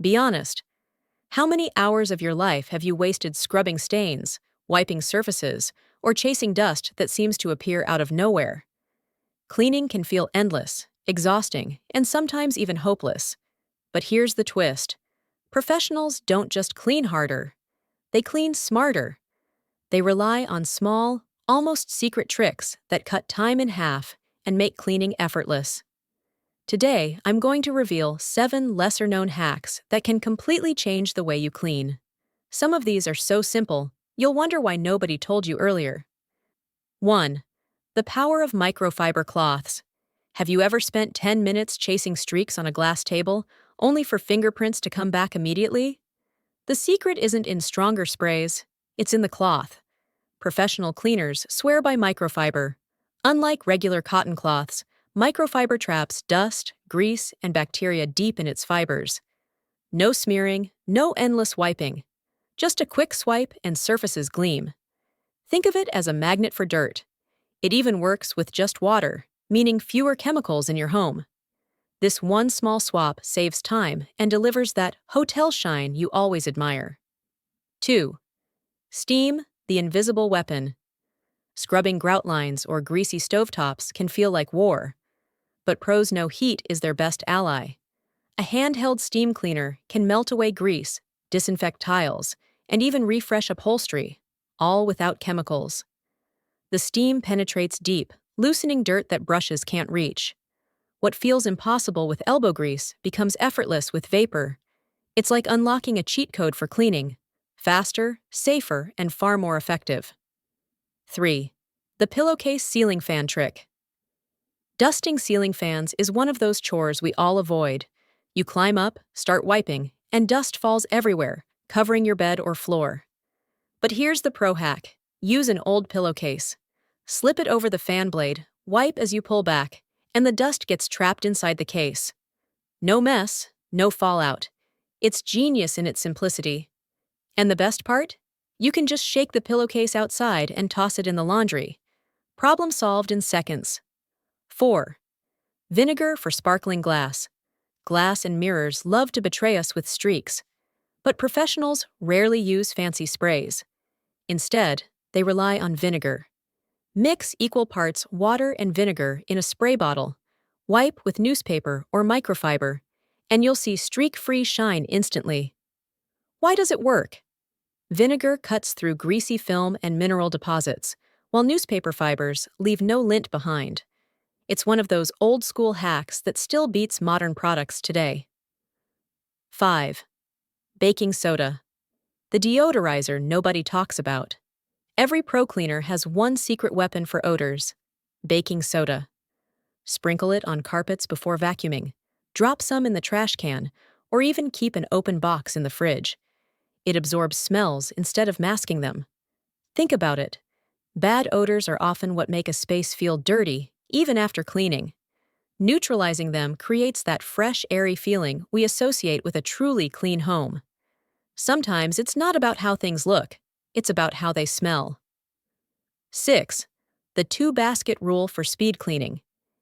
Be honest. How many hours of your life have you wasted scrubbing stains, wiping surfaces, or chasing dust that seems to appear out of nowhere? Cleaning can feel endless, exhausting, and sometimes even hopeless. But here's the twist. Professionals don't just clean harder, they clean smarter. They rely on small, almost secret tricks that cut time in half and make cleaning effortless. Today, I'm going to reveal 7 lesser-known hacks that can completely change the way you clean. Some of these are so simple, you'll wonder why nobody told you earlier. 1. The power of microfiber cloths. Have you ever spent 10 minutes chasing streaks on a glass table, only for fingerprints to come back immediately? The secret isn't in stronger sprays, it's in the cloth. Professional cleaners swear by microfiber. Unlike regular cotton cloths, microfiber traps dust, grease, and bacteria deep in its fibers. No smearing, no endless wiping. Just a quick swipe and surfaces gleam. Think of it as a magnet for dirt. It even works with just water, meaning fewer chemicals in your home. This one small swap saves time and delivers that hotel shine you always admire. 2. Steam, the invisible weapon. Scrubbing grout lines or greasy stovetops can feel like war. But pros know heat is their best ally. A handheld steam cleaner can melt away grease, disinfect tiles, and even refresh upholstery, all without chemicals. The steam penetrates deep, loosening dirt that brushes can't reach. What feels impossible with elbow grease becomes effortless with vapor. It's like unlocking a cheat code for cleaning. Faster, safer, and far more effective. 3. The pillowcase ceiling fan trick. Dusting ceiling fans is one of those chores we all avoid. You climb up, start wiping, and dust falls everywhere, covering your bed or floor. But here's the pro hack. Use an old pillowcase. Slip it over the fan blade, wipe as you pull back, and the dust gets trapped inside the case. No mess, no fallout. It's genius in its simplicity. And the best part? You can just shake the pillowcase outside and toss it in the laundry. Problem solved in seconds. 4. Vinegar for sparkling glass. Glass and mirrors love to betray us with streaks. But professionals rarely use fancy sprays. Instead, they rely on vinegar. Mix equal parts water and vinegar in a spray bottle. Wipe with newspaper or microfiber, and you'll see streak-free shine instantly. Why does it work? Vinegar cuts through greasy film and mineral deposits, while newspaper fibers leave no lint behind. It's one of those old-school hacks that still beats modern products today. 5. Baking soda. The deodorizer nobody talks about. Every pro cleaner has one secret weapon for odors: baking soda. Sprinkle it on carpets before vacuuming, drop some in the trash can, or even keep an open box in the fridge. It absorbs smells instead of masking them. Think about it. Bad odors are often what make a space feel dirty, even after cleaning. Neutralizing them creates that fresh, airy feeling we associate with a truly clean home. Sometimes it's not about how things look, it's about how they smell. 6. The 2-basket rule for speed cleaning.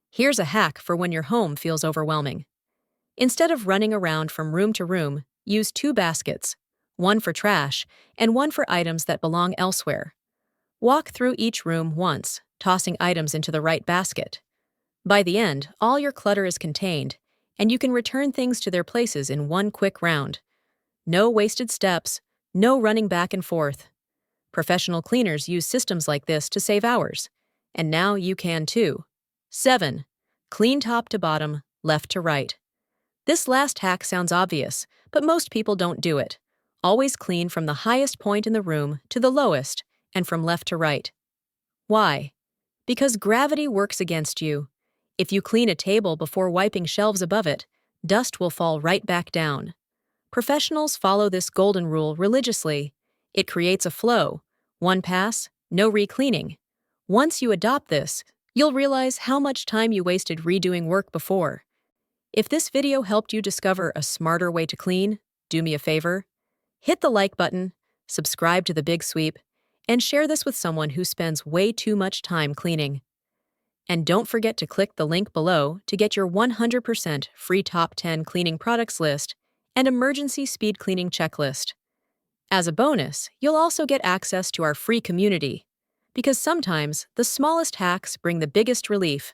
Here's a hack for when your home feels overwhelming. Instead of running around from room to room, use 2 baskets, one for trash and one for items that belong elsewhere. Walk through each room once, tossing items into the right basket. By the end, all your clutter is contained, and you can return things to their places in one quick round. No wasted steps, no running back and forth. Professional cleaners use systems like this to save hours, and now you can too. 7. Clean top to bottom, left to right. This last hack sounds obvious, but most people don't do it. Always clean from the highest point in the room to the lowest, and from left to right. Why? Because gravity works against you. If you clean a table before wiping shelves above it, dust will fall right back down. Professionals follow this golden rule religiously. It creates a flow. One pass, no re-cleaning. Once you adopt this, you'll realize how much time you wasted redoing work before. If this video helped you discover a smarter way to clean, do me a favor. Hit the like button, subscribe to The Big Sweep, and share this with someone who spends way too much time cleaning. And don't forget to click the link below to get your 100% free top 10 cleaning products list and emergency speed cleaning checklist. As a bonus, you'll also get access to our free community, because sometimes the smallest hacks bring the biggest relief.